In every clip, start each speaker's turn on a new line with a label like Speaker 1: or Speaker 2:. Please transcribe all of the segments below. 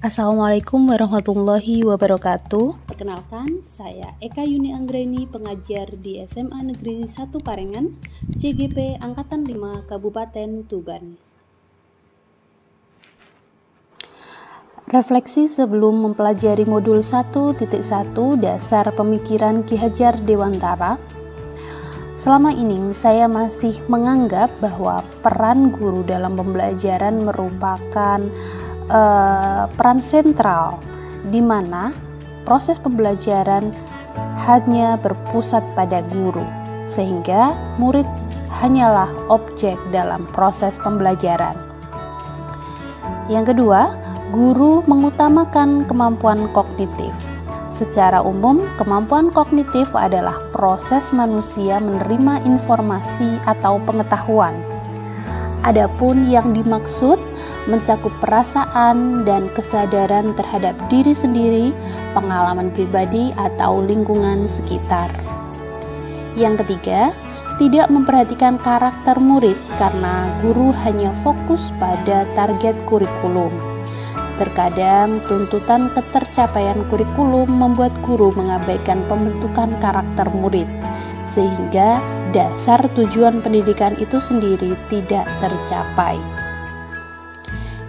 Speaker 1: Assalamualaikum warahmatullahi wabarakatuh. Perkenalkan, saya Eka Yuni Anggreni, pengajar di SMA Negeri 1 Parengan, CGP Angkatan 5 Kabupaten Tuban. Refleksi sebelum mempelajari modul 1.1 Dasar Pemikiran Ki Hajar Dewantara. Selama ini saya masih menganggap bahwa peran guru dalam pembelajaran merupakan peran sentral, di mana proses pembelajaran hanya berpusat pada guru, sehingga murid hanyalah objek dalam proses pembelajaran. Yang kedua, guru mengutamakan kemampuan kognitif. Secara umum, kemampuan kognitif adalah proses manusia menerima informasi atau pengetahuan. Adapun yang dimaksud mencakup perasaan dan kesadaran terhadap diri sendiri, pengalaman pribadi atau lingkungan sekitar. Yang ketiga, tidak memperhatikan karakter murid karena guru hanya fokus pada target kurikulum. Terkadang tuntutan ketercapaian kurikulum membuat guru mengabaikan pembentukan karakter murid, sehingga dasar tujuan pendidikan itu sendiri tidak tercapai.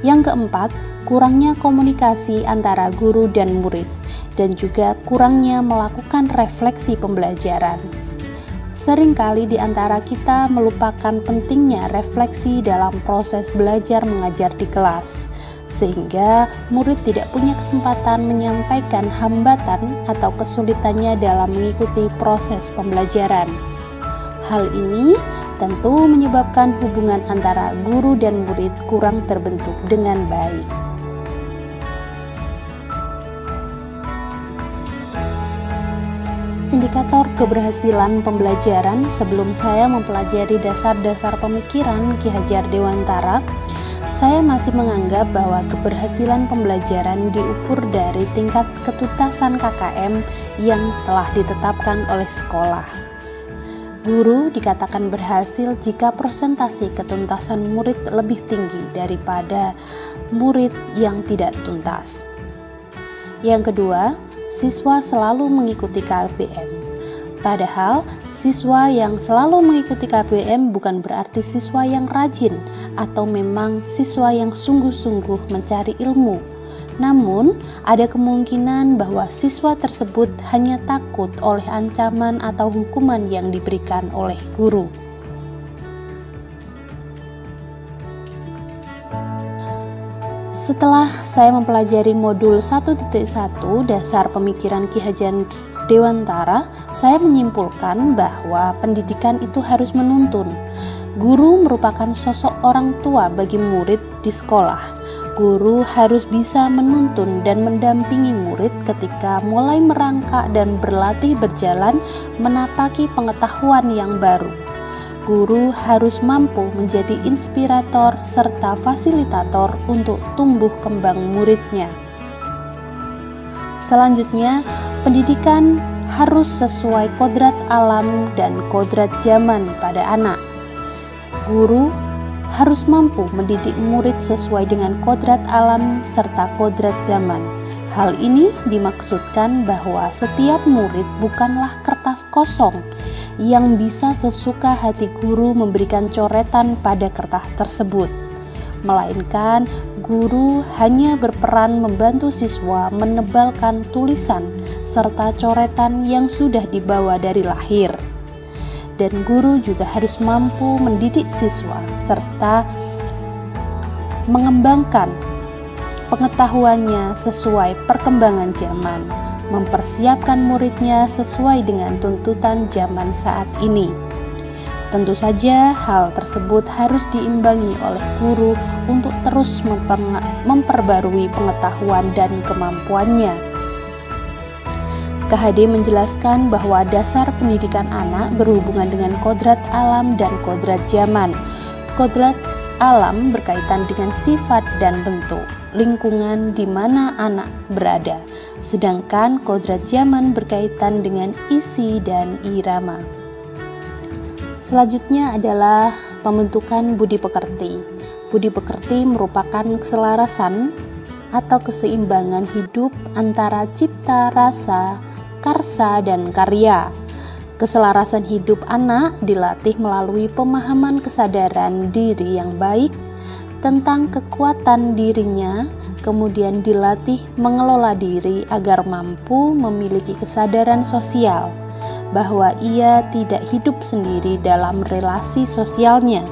Speaker 1: Yang keempat, kurangnya komunikasi antara guru dan murid, dan juga kurangnya melakukan refleksi pembelajaran. Seringkali di antara kita melupakan pentingnya refleksi dalam proses belajar mengajar di kelas, sehingga murid tidak punya kesempatan menyampaikan hambatan atau kesulitannya dalam mengikuti proses pembelajaran. Hal ini tentu menyebabkan hubungan antara guru dan murid kurang terbentuk dengan baik. Indikator keberhasilan pembelajaran sebelum saya mempelajari dasar-dasar pemikiran Ki Hajar Dewantara, saya masih menganggap bahwa keberhasilan pembelajaran diukur dari tingkat ketuntasan KKM yang telah ditetapkan oleh sekolah. Guru dikatakan berhasil jika persentase ketuntasan murid lebih tinggi daripada murid yang tidak tuntas. Yang kedua, siswa selalu mengikuti KBM. Padahal, siswa yang selalu mengikuti KBM bukan berarti siswa yang rajin atau memang siswa yang sungguh-sungguh mencari ilmu. Namun, ada kemungkinan bahwa siswa tersebut hanya takut oleh ancaman atau hukuman yang diberikan oleh guru. Setelah saya mempelajari modul 1.1 Dasar Pemikiran Ki Hajar Dewantara, saya menyimpulkan bahwa pendidikan itu harus menuntun. Guru merupakan sosok orang tua bagi murid di sekolah. Guru harus bisa menuntun dan mendampingi murid ketika mulai merangkak dan berlatih berjalan menapaki pengetahuan yang baru. Guru harus mampu menjadi inspirator serta fasilitator untuk tumbuh kembang muridnya. Selanjutnya, pendidikan harus sesuai kodrat alam dan kodrat zaman pada anak. Guru harus mampu mendidik murid sesuai dengan kodrat alam serta kodrat zaman. Hal ini dimaksudkan bahwa setiap murid bukanlah kertas kosong yang bisa sesuka hati guru memberikan coretan pada kertas tersebut, melainkan guru hanya berperan membantu siswa menebalkan tulisan serta coretan yang sudah dibawa dari lahir. Dan guru juga harus mampu mendidik siswa serta mengembangkan pengetahuannya sesuai perkembangan zaman, mempersiapkan muridnya sesuai dengan tuntutan zaman saat ini. Tentu saja hal tersebut harus diimbangi oleh guru untuk terus memperbarui pengetahuan dan kemampuannya. KHD menjelaskan bahwa dasar pendidikan anak berhubungan dengan kodrat alam dan kodrat zaman. Kodrat alam berkaitan dengan sifat dan bentuk lingkungan di mana anak berada, sedangkan kodrat zaman berkaitan dengan isi dan irama. Selanjutnya adalah pembentukan budi pekerti. Budi pekerti merupakan keselarasan atau keseimbangan hidup antara cipta, rasa, karsa, dan karya. Keselarasan hidup anak dilatih melalui pemahaman kesadaran diri yang baik tentang kekuatan dirinya, kemudian dilatih mengelola diri agar mampu memiliki kesadaran sosial bahwa ia tidak hidup sendiri dalam relasi sosialnya.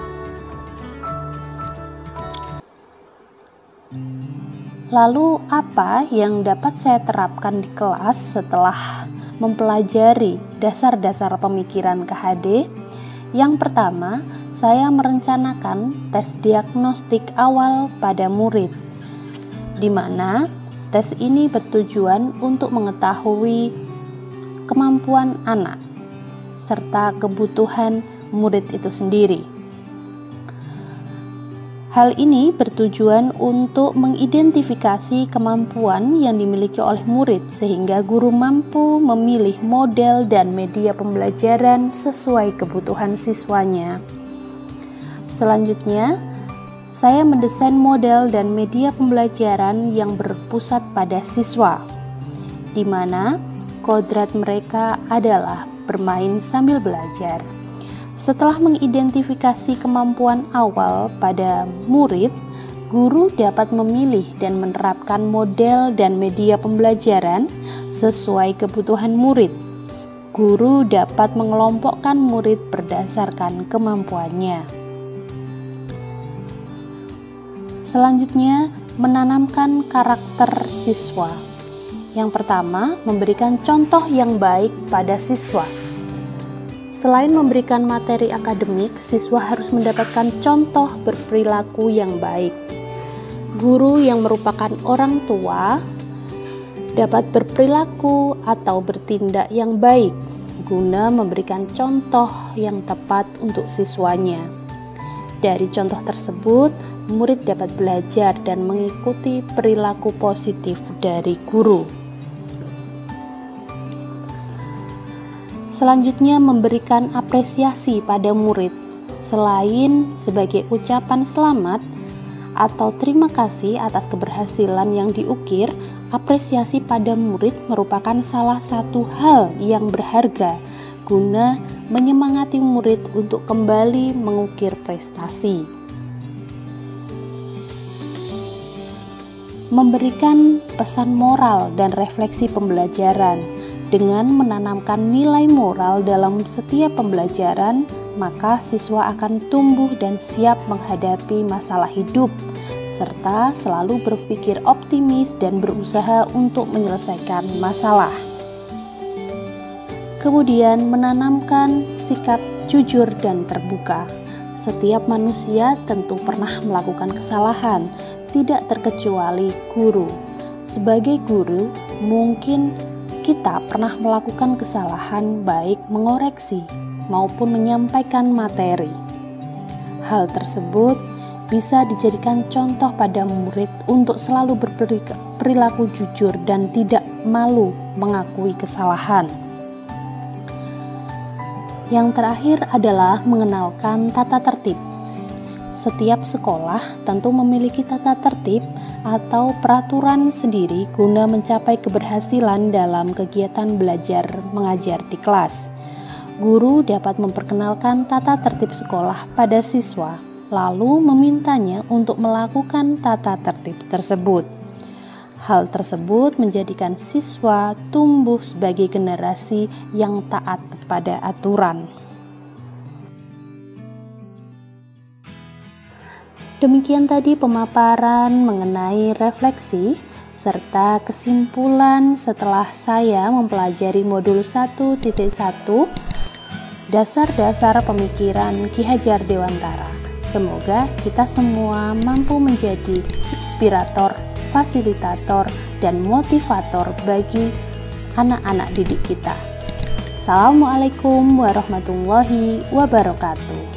Speaker 1: Lalu apa yang dapat saya terapkan di kelas setelah mempelajari dasar-dasar pemikiran KHD? Yang pertama, saya merencanakan tes diagnostik awal pada murid, di mana tes ini bertujuan untuk mengetahui kemampuan anak serta kebutuhan murid itu sendiri. Hal ini bertujuan untuk mengidentifikasi kemampuan yang dimiliki oleh murid sehingga guru mampu memilih model dan media pembelajaran sesuai kebutuhan siswanya. Selanjutnya, saya mendesain model dan media pembelajaran yang berpusat pada siswa, di mana kodrat mereka adalah bermain sambil belajar. Setelah mengidentifikasi kemampuan awal pada murid, guru dapat memilih dan menerapkan model dan media pembelajaran sesuai kebutuhan murid. Guru dapat mengelompokkan murid berdasarkan kemampuannya. Selanjutnya, menanamkan karakter siswa. Yang pertama, memberikan contoh yang baik pada siswa. Selain memberikan materi akademik, siswa harus mendapatkan contoh berperilaku yang baik. Guru yang merupakan orang tua dapat berperilaku atau bertindak yang baik guna memberikan contoh yang tepat untuk siswanya. Dari contoh tersebut, murid dapat belajar dan mengikuti perilaku positif dari guru. Selanjutnya, memberikan apresiasi pada murid. Selain sebagai ucapan selamat atau terima kasih atas keberhasilan yang diukir, apresiasi pada murid merupakan salah satu hal yang berharga guna menyemangati murid untuk kembali mengukir prestasi. Memberikan pesan moral dan refleksi pembelajaran. Dengan menanamkan nilai moral dalam setiap pembelajaran, maka siswa akan tumbuh dan siap menghadapi masalah hidup, serta selalu berpikir optimis dan berusaha untuk menyelesaikan masalah. Kemudian, menanamkan sikap jujur dan terbuka. Setiap manusia tentu pernah melakukan kesalahan, tidak terkecuali guru. Sebagai guru, mungkin kita pernah melakukan kesalahan baik mengoreksi maupun menyampaikan materi. Hal tersebut bisa dijadikan contoh pada murid untuk selalu berperilaku jujur dan tidak malu mengakui kesalahan. Yang terakhir adalah mengenalkan tata tertib. Setiap sekolah tentu memiliki tata tertib atau peraturan sendiri guna mencapai keberhasilan dalam kegiatan belajar mengajar di kelas. Guru dapat memperkenalkan tata tertib sekolah pada siswa, lalu memintanya untuk melakukan tata tertib tersebut. Hal tersebut menjadikan siswa tumbuh sebagai generasi yang taat pada aturan. Demikian tadi pemaparan mengenai refleksi serta kesimpulan setelah saya mempelajari modul 1.1 Dasar-dasar pemikiran Ki Hajar Dewantara. Semoga kita semua mampu menjadi inspirator, fasilitator, dan motivator bagi anak-anak didik kita. Assalamualaikum warahmatullahi wabarakatuh.